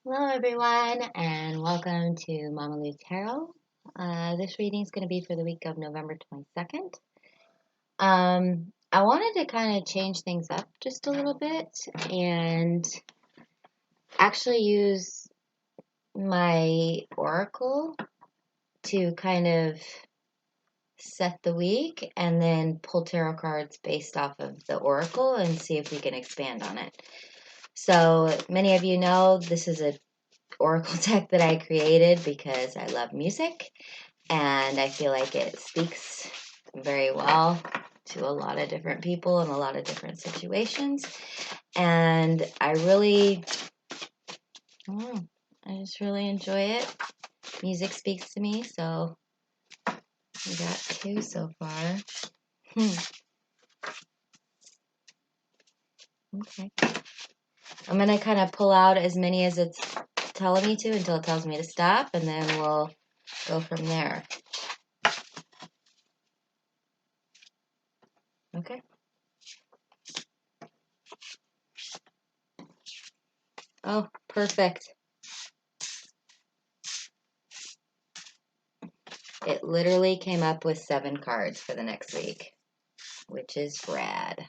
Hello everyone and welcome to Mama Lou Tarot. This reading is going to be for the week of November 22nd. I wanted to kind of change things up just a little bit and actually use my oracle to kind of set the week and then pull tarot cards based off of the oracle and see if we can expand on it. So many of you know this is a oracle deck that I created because I love music and I feel like it speaks very well to a lot of different people in a lot of different situations, and I just really enjoy it. Music speaks to me, so we got two so far. Okay, I'm gonna kind of pull out as many as it's telling me to until it tells me to stop, and then we'll go from there. Okay. Oh, perfect. It literally came up with 7 cards for the next week, which is rad.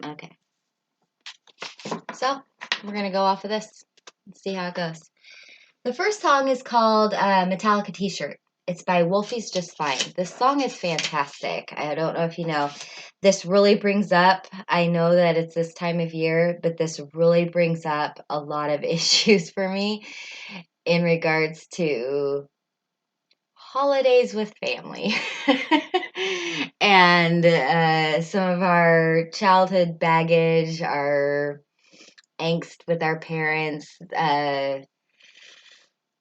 Okay. So, we're going to go off of this and see how it goes. The first song is called Metallica T-Shirt. It's by Wolfie's Just Fine. This song is fantastic. I don't know if you know. This really brings up, I know that it's this time of year, but this really brings up a lot of issues for me in regards to holidays with family and some of our childhood baggage, our angst with our parents,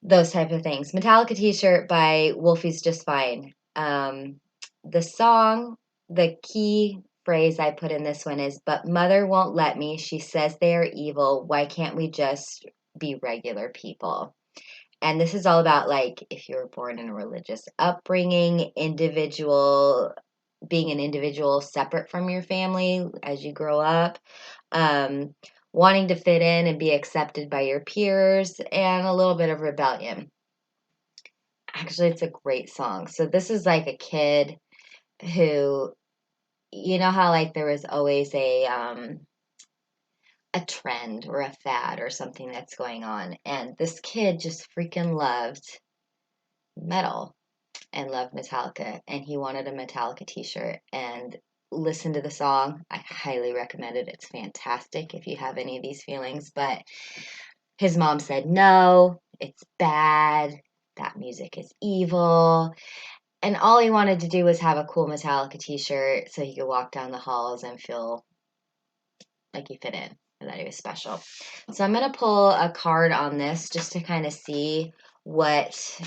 those type of things. Metallica T-Shirt by Wolfie's Just Fine. The song, the key phrase I put in this one is, "But mother won't let me. She says they are evil. Why can't we just be regular people?" And this is all about, like, if you were born in a religious upbringing, being an individual separate from your family as you grow up, um, wanting to fit in and be accepted by your peers, and a little bit of rebellion. Actually, it's a great song. So this is like a kid who, you know how like there was always a trend or a fad or something that's going on, and this kid just freaking loved metal and loved Metallica, and he wanted a Metallica t-shirt and listen to the song. I highly recommend it. It's fantastic if you have any of these feelings, but his mom said, no, it's bad. That music is evil. And all he wanted to do was have a cool Metallica t-shirt so he could walk down the halls and feel like he fit in and that he was special. So I'm going to pull a card on this just to kind of see what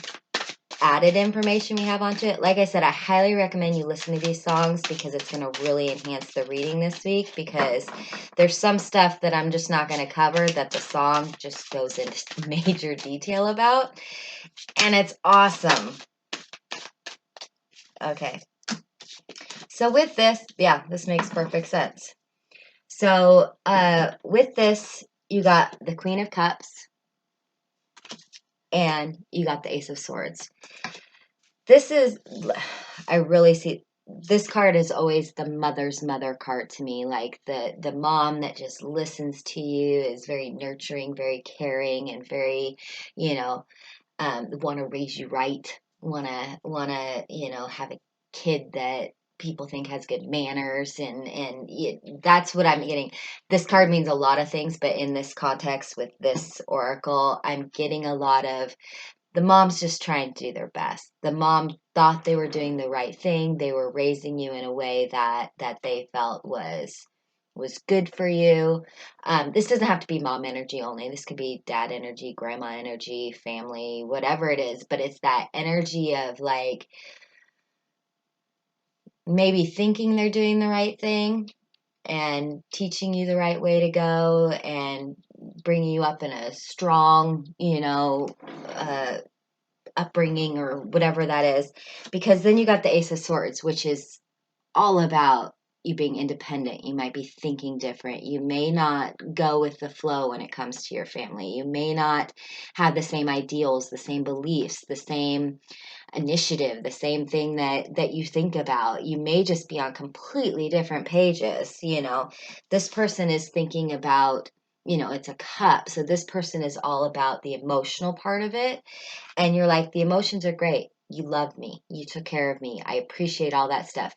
added information we have onto it. Like I said, I highly recommend you listen to these songs because it's going to really enhance the reading this week, because there's some stuff that I'm just not going to cover that the song just goes into major detail about, and it's awesome. Okay. So with this, yeah, this makes perfect sense. So with this, you got the Queen of Cups and you got the Ace of Swords. I really see, this card is always the mother's mother card to me. Like the mom that just listens to you, is very nurturing, very caring, and very, want to raise you right, want to, have a kid that people think has good manners, and that's what I'm getting. This card means a lot of things, but in this context with this oracle, I'm getting a lot of the mom's just trying to do their best. The mom thought they were doing the right thing. They were raising you in a way that they felt was good for you. This doesn't have to be mom energy only. This could be dad energy, grandma energy, family, whatever it is. But it's that energy of like maybe thinking they're doing the right thing and teaching you the right way to go and bringing you up in a strong, upbringing or whatever that is. Because then you got the Ace of Swords, which is all about you being independent. You might be thinking different. You may not go with the flow when it comes to your family. You may not have the same ideals, the same beliefs, the same initiative, the same thing that you think about. You may just be on completely different pages. This person is thinking about, it's a cup. So this person is all about the emotional part of it. And you're like, the emotions are great. You love me. You took care of me. I appreciate all that stuff.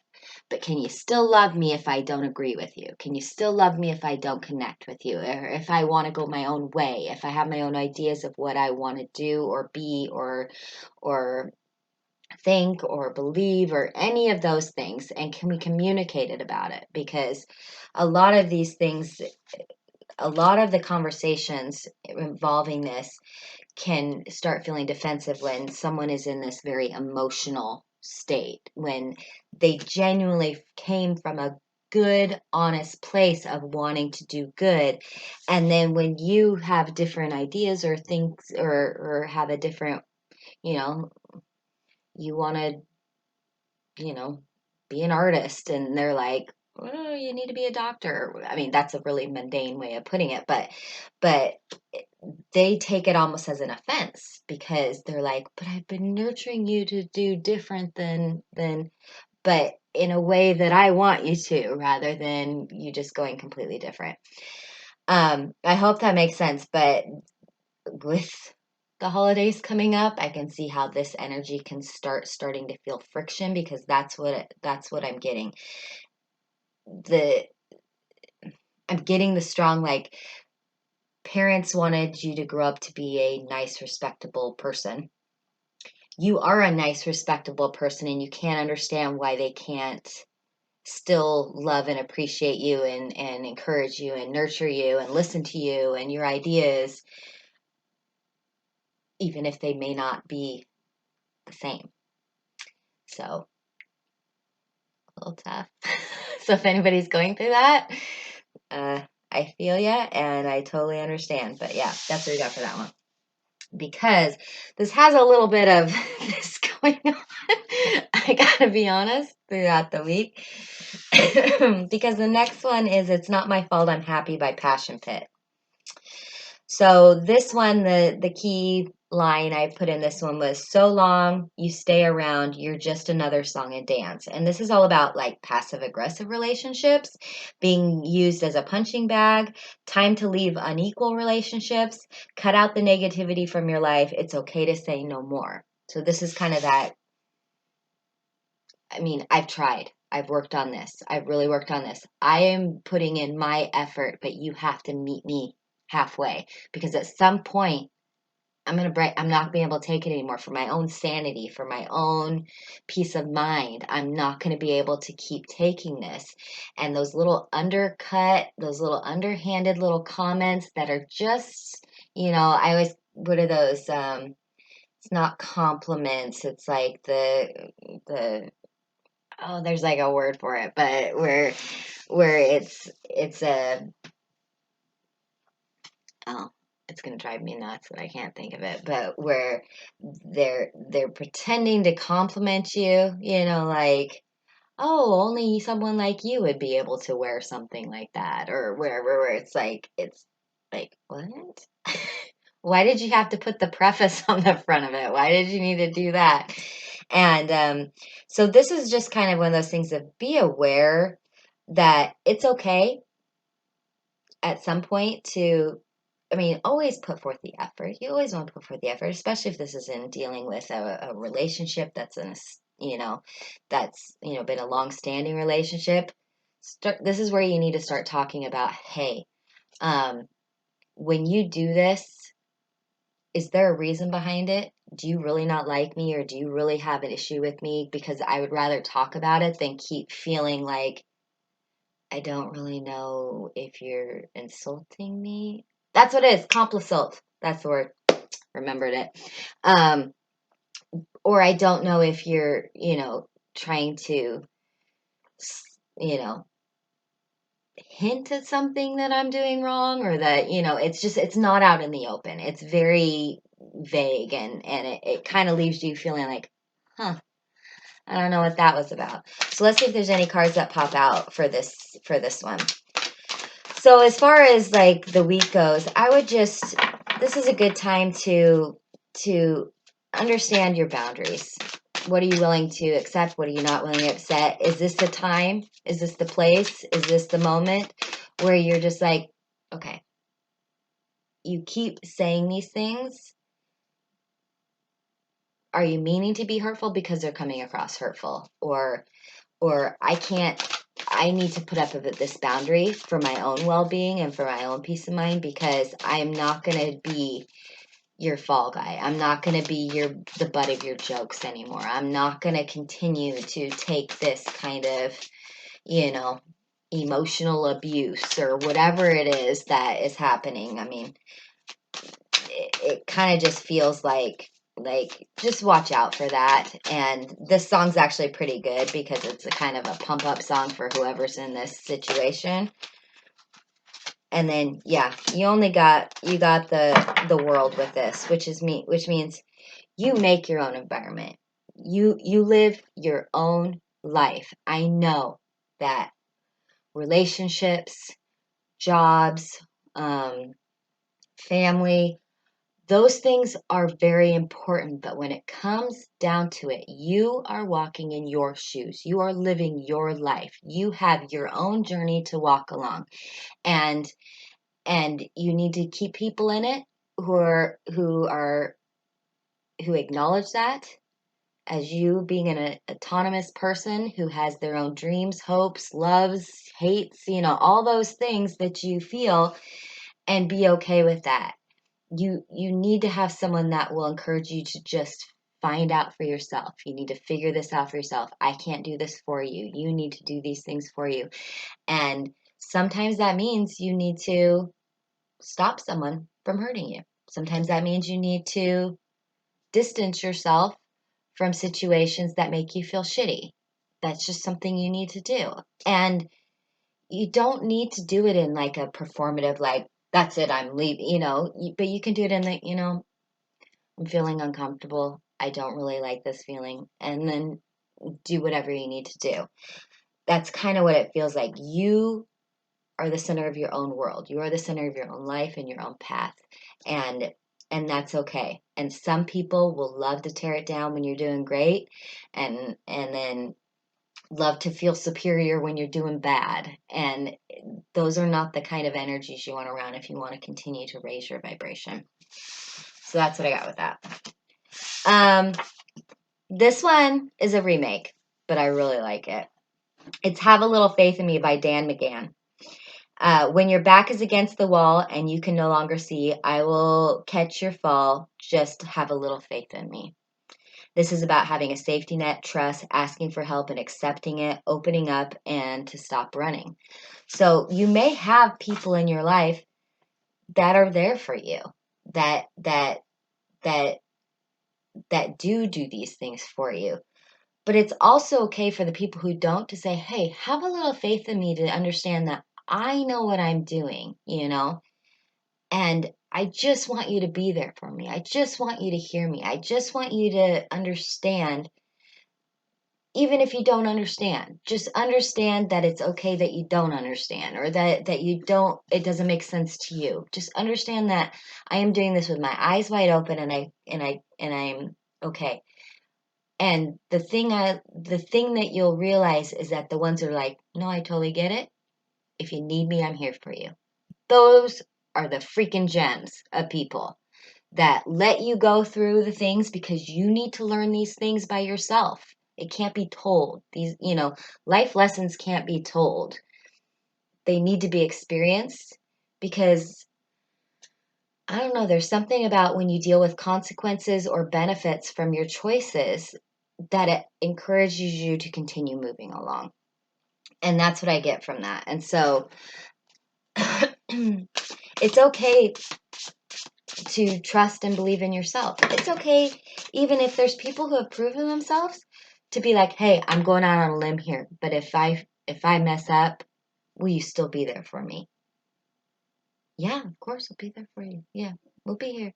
But can you still love me if I don't agree with you? Can you still love me if I don't connect with you? Or if I want to go my own way, if I have my own ideas of what I want to do or be or think or believe or any of those things, and can we communicate it about it? Because a lot of these things, a lot of the conversations involving this can start feeling defensive when someone is in this very emotional state, when they genuinely came from a good, honest place of wanting to do good. And then when you have different ideas or things or have a different, you know, you want to, be an artist, and they're like, oh, you need to be a doctor. I mean, that's a really mundane way of putting it, but they take it almost as an offense because they're like, but I've been nurturing you to do different than but in a way that I want you to, rather than you just going completely different. I hope that makes sense, but with the holidays coming up, I can see how this energy can starting to feel friction, because that's what I'm getting. I'm getting the strong, like, parents wanted you to grow up to be a nice, respectable person. You are a nice, respectable person, and you can't understand why they can't still love and appreciate you and encourage you and nurture you and listen to you and your ideas, even if they may not be the same. So, a little tough. So if anybody's going through that, I feel ya, and I totally understand. But yeah, that's what we got for that one. Because this has a little bit of this going on, I gotta be honest, throughout the week. Because the next one is It's Not My Fault I'm Happy by Passion Pit. So this one, the key line I put in this one was, so long you stay around, you're just another song and dance. And this is all about like passive aggressive relationships, being used as a punching bag, time to leave unequal relationships, cut out the negativity from your life. It's okay to say no more. So this is kind of that. I mean, I've tried. I've worked on this. I've really worked on this. I am putting in my effort, but you have to meet me halfway, because at some point I'm going to break. I'm not being able to take it anymore, for my own sanity, for my own peace of mind. I'm not going to be able to keep taking this. And those little undercut, those little underhanded little comments that are just, I always, what are those? It's not compliments. It's like the oh, there's like a word for it, but where it's a, oh, it's gonna drive me nuts that I can't think of it, but where they're pretending to compliment you, like, oh, only someone like you would be able to wear something like that, or where it's like, what? Why did you have to put the preface on the front of it? Why did you need to do that? And so this is just kind of one of those things of, be aware that it's okay at some point to, I mean, always put forth the effort. You always want to put forth the effort, especially if this is in dealing with a relationship that's been a long-standing relationship. This is where you need to start talking about, hey, when you do this, is there a reason behind it? Do you really not like me, or do you really have an issue with me? Because I would rather talk about it than keep feeling like I don't really know if you're insulting me. That's what it is. Complisult. That's the word. Remembered it. Or I don't know if you're, trying to, you know, hint at something that I'm doing wrong, or that, it's not out in the open. It's very vague, and it kind of leaves you feeling like, huh, I don't know what that was about. So let's see if there's any cards that pop out for this one. So as far as like the week goes, I would just, this is a good time to understand your boundaries. What are you willing to accept? What are you not willing to accept? Is this the time? Is this the place? Is this the moment where you're just like, okay, you keep saying these things. Are you meaning to be hurtful because they're coming across hurtful? Or I need to put up with this boundary for my own well-being and for my own peace of mind, because I'm not going to be your fall guy. I'm not going to be the butt of your jokes anymore. I'm not going to continue to take this kind of, emotional abuse or whatever it is that is happening. I mean, it kind of just feels like just watch out for that. And this song's actually pretty good because it's a kind of a pump up song for whoever's in this situation. And then you got the world with this, which means you make your own environment. You live your own life. I know that relationships, jobs, family, those things are very important, but when it comes down to it, you are walking in your shoes. You are living your life. You have your own journey to walk along. And you need to keep people in it who acknowledge that as you being an autonomous person who has their own dreams, hopes, loves, hates, all those things that you feel, and be okay with that. You need to have someone that will encourage you to just find out for yourself. You need to figure this out for yourself. I can't do this for you. You need to do these things for you. And sometimes that means you need to stop someone from hurting you. Sometimes that means you need to distance yourself from situations that make you feel shitty. That's just something you need to do. And you don't need to do it in like a performative, like, that's it, I'm leaving, but you can do it in the, I'm feeling uncomfortable. I don't really like this feeling. And then do whatever you need to do. That's kind of what it feels like. You are the center of your own world. You are the center of your own life and your own path. And that's okay. And some people will love to tear it down when you're doing great, and then love to feel superior when you're doing bad. And those are not the kind of energies you want around if you want to continue to raise your vibration. So that's what I got with that. This one is a remake, but I really like it. It's Have a Little Faith in Me by Dan Mangan. When your back is against the wall and you can no longer see, I will catch your fall. Just have a little faith in me. This is about having a safety net, trust, asking for help and accepting it, opening up, and to stop running. So you may have people in your life that are there for you, that do these things for you. But it's also okay for the people who don't to say, hey, have a little faith in me to understand that I know what I'm doing, and I just want you to be there for me. I just want you to hear me. I just want you to understand. Even if you don't understand, just understand that it's okay that you don't understand, or that you don't, it doesn't make sense to you. Just understand that I am doing this with my eyes wide open, and I'm okay. And the thing that you'll realize is that the ones that are like, no, I totally get it. If you need me, I'm here for you. Those are the freaking gems of people that let you go through the things because you need to learn these things by yourself. It can't be told. These, life lessons can't be told. They need to be experienced, because I don't know, there's something about when you deal with consequences or benefits from your choices that it encourages you to continue moving along. And that's what I get from that. And so it's okay to trust and believe in yourself. It's okay, even if there's people who have proven themselves, to be like, hey, I'm going out on a limb here, but if I mess up, will you still be there for me? Yeah, of course I'll be there for you. Yeah, we'll be here.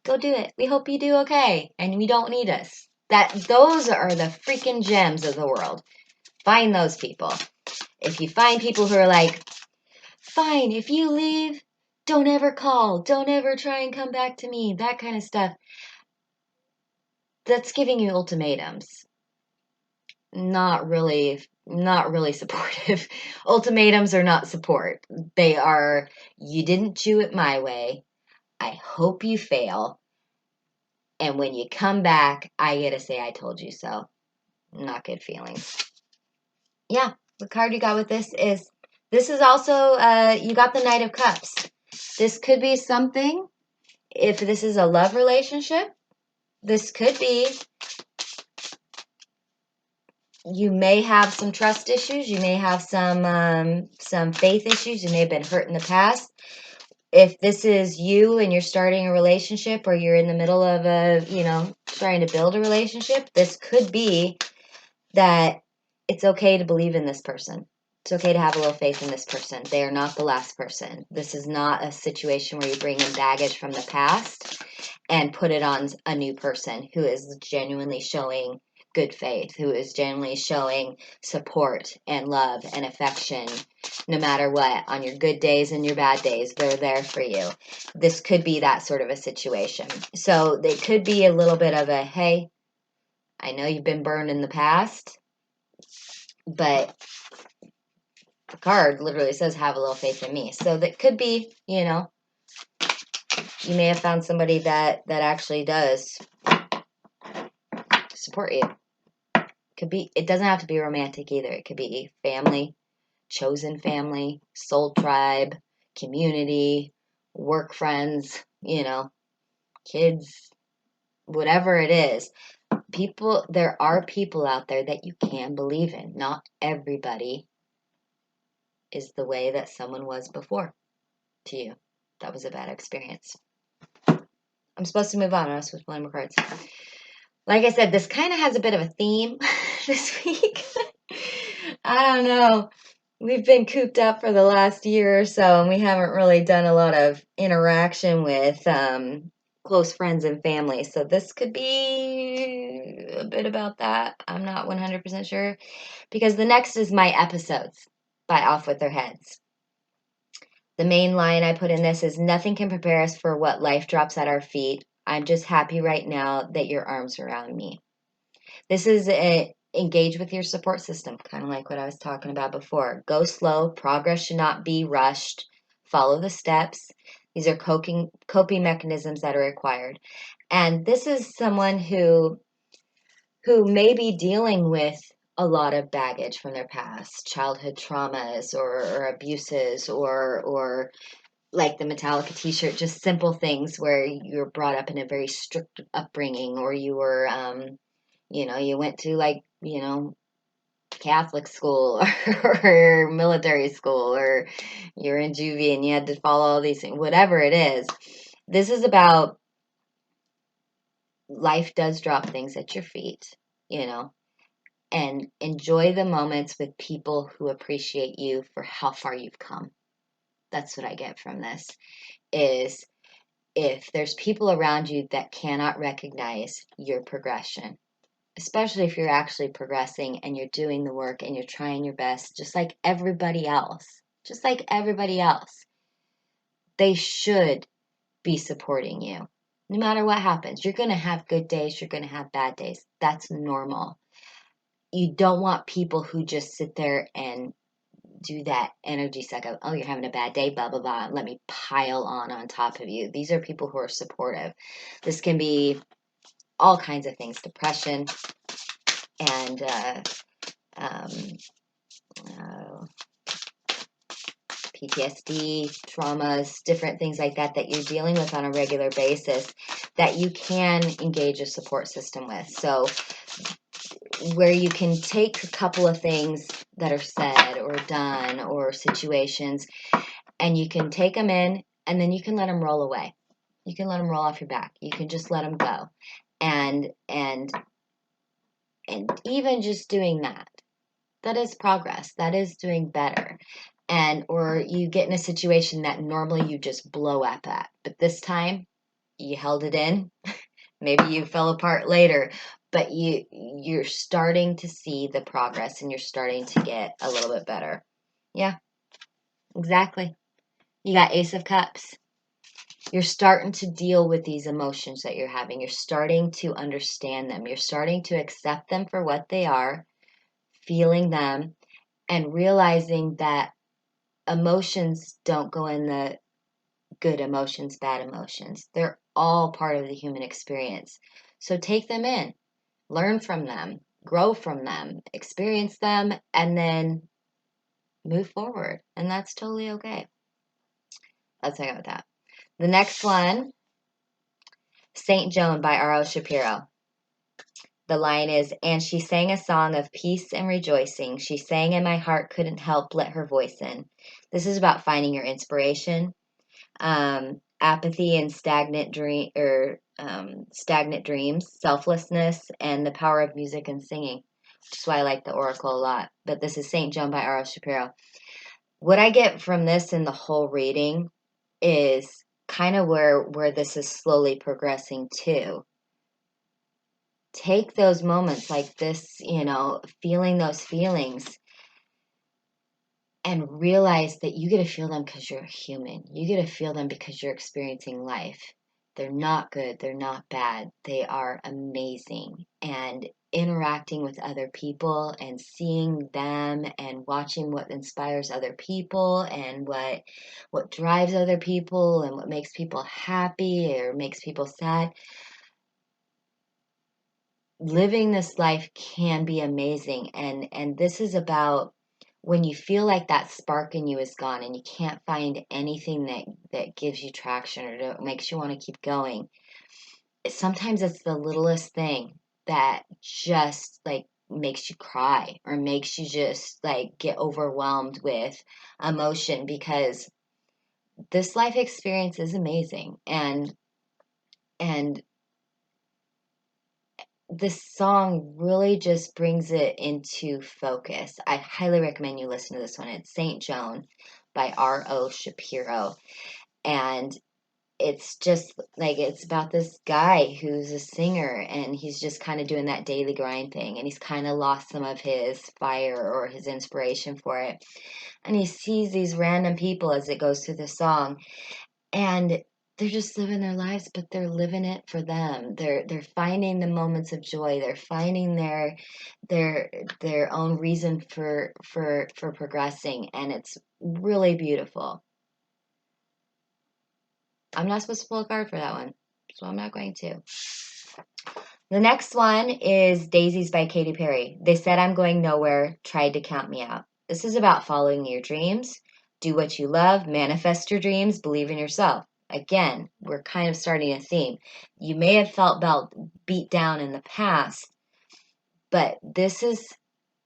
Go do it. We hope you do okay, and we don't need us. Those are the freaking gems of the world. Find those people. If you find people who are like, fine, if you leave, don't ever call, don't ever try and come back to me, that kind of stuff, that's giving you ultimatums. Not really supportive. Ultimatums are not support. They are, you didn't do it my way. I hope you fail. And when you come back, I get to say I told you so. Not good feelings. Yeah, the card you got with this is also, you got the Knight of Cups. This could be something, if this is a love relationship, this could be, you may have some trust issues, you may have some faith issues, you may have been hurt in the past. If this is you and you're starting a relationship, or you're in the middle of trying to build a relationship, this could be that it's okay to believe in this person. It's okay to have a little faith in this person. They are not the last person. This is not a situation where you bring in baggage from the past and put it on a new person who is genuinely showing good faith, who is genuinely showing support and love and affection no matter what. On your good days and your bad days, they're there for you. This could be that sort of a situation. So they could be a little bit of a, hey, I know you've been burned in the past, but the card literally says have a little faith in me. So that could be, you may have found somebody that actually does support you. Could be, it doesn't have to be romantic either. It could be family, chosen family, soul tribe, community, work friends, kids, whatever it is. There are people out there that you can believe in. Not everybody is the way that someone was before to you. That was a bad experience. I'm supposed to move on. I was supposed to play more cards. Like I said, this kind of has a bit of a theme this week. I don't know. We've been cooped up for the last year or so, and we haven't really done a lot of interaction with close friends and family. So this could be a bit about that. I'm not 100% sure. Because the next is my episodes by Off With Their Heads. The main line I put in this is, nothing can prepare us for what life drops at our feet. I'm just happy right now that your arms are around me. This is engage with your support system, kind of like what I was talking about before. Go slow. Progress should not be rushed. Follow the steps. These are coping mechanisms that are required. And this is someone who may be dealing with a lot of baggage from their past, childhood traumas or abuses, or like the Metallica t-shirt, just simple things where you were brought up in a very strict upbringing, or you were, you went to Catholic school or military school, or you're in juvie and you had to follow all these things, whatever it is. This is about life does drop things at your feet, and enjoy the moments with people who appreciate you for how far you've come. That's what I get from this, is if there's people around you that cannot recognize your progression, especially if you're actually progressing and you're doing the work and you're trying your best, just like everybody else, they should be supporting you. No matter what happens, you're going to have good days, you're going to have bad days. That's normal. You don't want people who just sit there and do that energy suck of, oh, you're having a bad day, blah, blah, blah, let me pile on top of you. These are people who are supportive. This can be all kinds of things, depression and PTSD, traumas, different things like that you're dealing with on a regular basis that you can engage a support system with. So where you can take a couple of things that are said or done or situations, and you can take them in, and then you can let them roll away. You can let them roll off your back. You can just let them go. And even just doing that is progress. That is doing better. Or you get in a situation that normally you just blow up at, but this time you held it in. Maybe you fell apart later, but you're starting to see the progress and you're starting to get a little bit better. Yeah, exactly. You got Ace of Cups. You're starting to deal with these emotions that you're having. You're starting to understand them. You're starting to accept them for what they are, feeling them, and realizing that emotions don't go in the good emotions, bad emotions. They're all part of the human experience. So take them in, learn from them, grow from them, experience them, and then move forward. And that's totally okay. Let's hang out with that. The next one, Saint Joan by R.O. Shapiro. The line is, and she sang a song of peace and rejoicing. She sang and my heart couldn't help let her voice in. This is about finding your inspiration. Apathy and stagnant dreams, selflessness, and the power of music and singing, which is why I like the Oracle a lot. But this is Saint Joan by R.O. Shapiro. What I get from this in the whole reading is kind of where this is slowly progressing to. Take those moments like this, feeling those feelings, and realize that you get to feel them because you're human. You get to feel them because you're experiencing life. They're not good. They're not bad. They are amazing. And interacting with other people and seeing them and watching what inspires other people and what drives other people and what makes people happy or makes people sad. Living this life can be amazing. And this is about when you feel like that spark in you is gone and you can't find anything that gives you traction or makes you want to keep going. Sometimes it's the littlest thing that just like makes you cry or makes you just like get overwhelmed with emotion, because this life experience is amazing. And this song really just brings it into focus. I highly recommend you listen to this one. It's Saint Joan by R.O. Shapiro. And it's just like, it's about this guy who's a singer and he's just kind of doing that daily grind thing. And he's kind of lost some of his fire or his inspiration for it. And he sees these random people as it goes through the song. And they're just living their lives, but they're living it for them. They're finding the moments of joy. They're finding their own reason for progressing, and it's really beautiful. I'm not supposed to pull a card for that one, so I'm not going to. The next one is Daisies by Katy Perry. They said I'm going nowhere, tried to count me out. This is about following your dreams. Do what you love, manifest your dreams, believe in yourself. Again, we're kind of starting a theme. You may have felt beat down in the past, but this is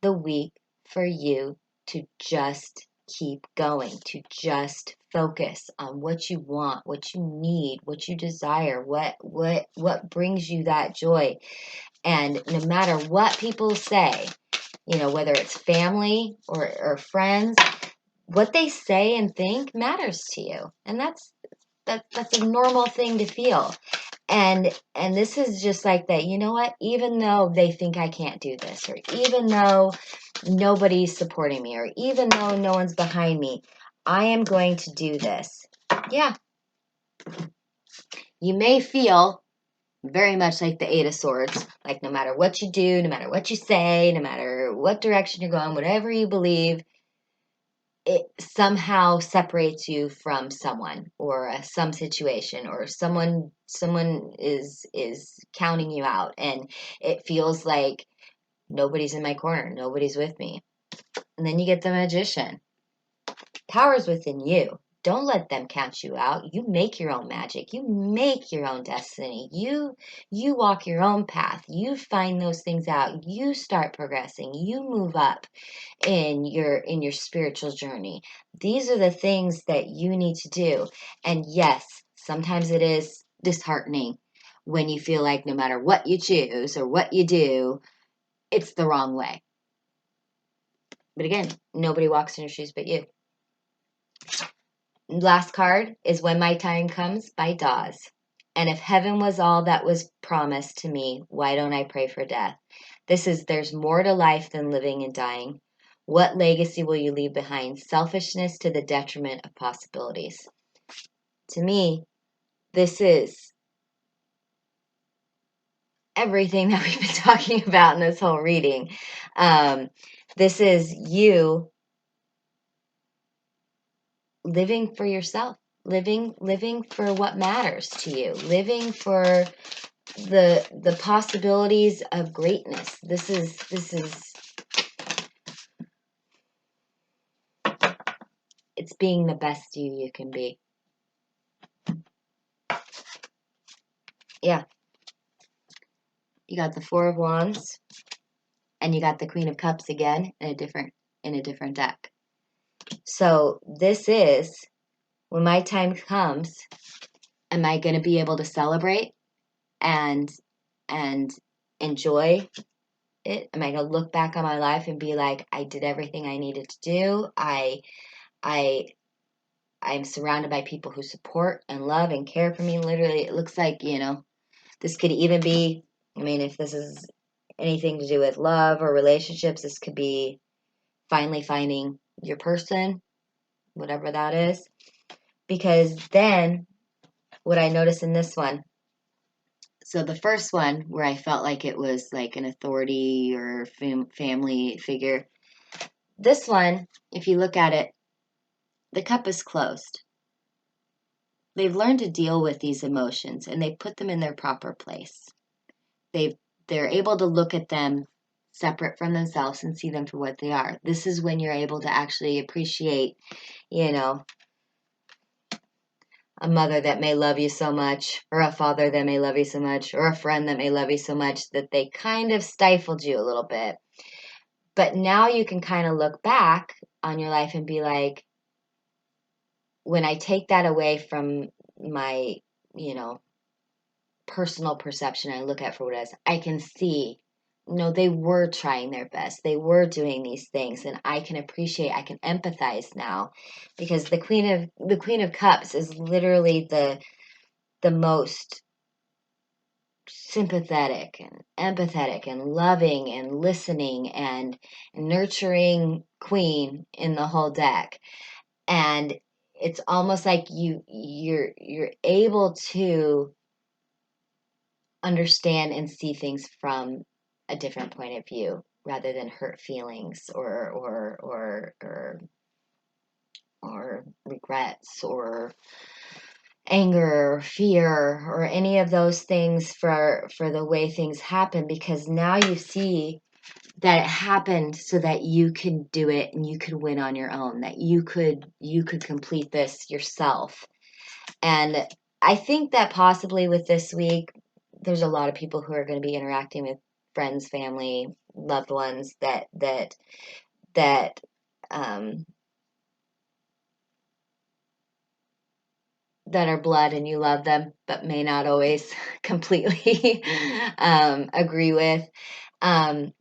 the week for you to just keep going, to just focus on what you want, what you need, what you desire, what brings you that joy. And no matter what people say, whether it's family or friends, what they say and think matters to you. And that's a normal thing to feel. And this is just like that, you know what? Even though they think I can't do this, or even though nobody's supporting me, or even though no one's behind me, I am going to do this. Yeah. You may feel very much like the Eight of Swords, like no matter what you do, no matter what you say, no matter what direction you're going, whatever you believe, it somehow separates you from someone or some situation, or someone is counting you out, and it feels like nobody's in my corner, nobody's with me. And then you get the Magician. Power's within you. Don't let them count you out. You make your own magic. You make your own destiny. You walk your own path. You find those things out. You start progressing. You move up in your spiritual journey. These are the things that you need to do. And yes, sometimes it is disheartening when you feel like no matter what you choose or what you do, it's the wrong way. But again, nobody walks in your shoes but you. Last card is When My Time Comes by Dawes. And if heaven was all that was promised to me, why don't I pray for death? There's more to life than living and dying. What legacy will you leave behind? Selfishness to the detriment of possibilities. To me, this is everything that we've been talking about in this whole reading. This is you living for yourself, living for what matters to you, living for the possibilities of greatness. This is it's being the best you can be. Yeah. You got the Four of Wands and you got the Queen of Cups again in a different deck. So this is, when my time comes, am I going to be able to celebrate and enjoy it? Am I going to look back on my life and be like, I did everything I needed to do? I'm surrounded by people who support and love and care for me. Literally, it looks like, this could even be, if this is anything to do with love or relationships, this could be finally finding your person, whatever that is. Because then, what I noticed in this one, so the first one where I felt like it was like an authority or family figure, this one, if you look at it, the cup is closed. They've learned to deal with these emotions and they put them in their proper place. They're able to look at them separate from themselves and see them for what they are. This is when you're able to actually appreciate, a mother that may love you so much, or a father that may love you so much, or a friend that may love you so much that they kind of stifled you a little bit. But now you can kind of look back on your life and be like, when I take that away from my, personal perception, I look at for what it is, I can see, they were trying their best. They were doing these things, and I can appreciate, I can empathize now, because the Queen of Cups is literally the most sympathetic and empathetic and loving and listening and nurturing queen in the whole deck. And it's almost like you're able to understand and see things from a different point of view rather than hurt feelings or regrets or anger or fear or any of those things for the way things happen, because now you see that it happened so that you could do it and you could win on your own, that you could complete this yourself. And I think that possibly with this week, there's a lot of people who are going to be interacting with friends, family, loved ones that are blood and you love them, but may not always completely agree with.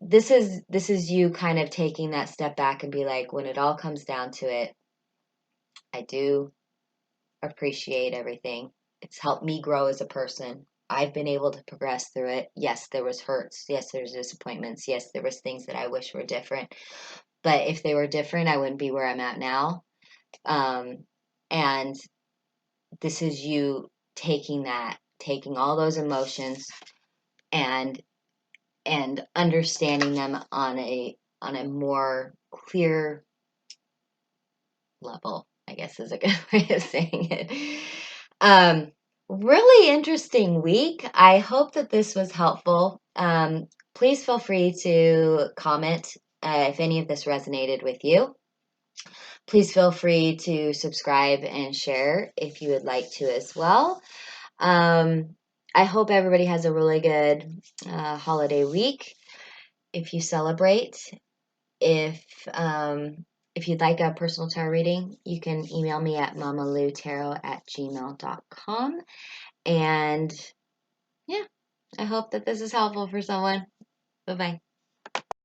This is you kind of taking that step back and be like, when it all comes down to it, I do appreciate everything. It's helped me grow as a person. I've been able to progress through it. Yes, there was hurts. Yes, there's disappointments. Yes, there was things that I wish were different. But if they were different, I wouldn't be where I'm at now. And this is you taking all those emotions and understanding them on a more clear level, I guess is a good way of saying it. Really interesting week. I hope that this was helpful. Please feel free to comment if any of this resonated with you. Please feel free to subscribe and share if you would like to as well. I hope everybody has a really good holiday week. If you celebrate, if you'd like a personal tarot reading, you can email me at mamaloutarot@gmail.com. And yeah, I hope that this is helpful for someone. Bye-bye.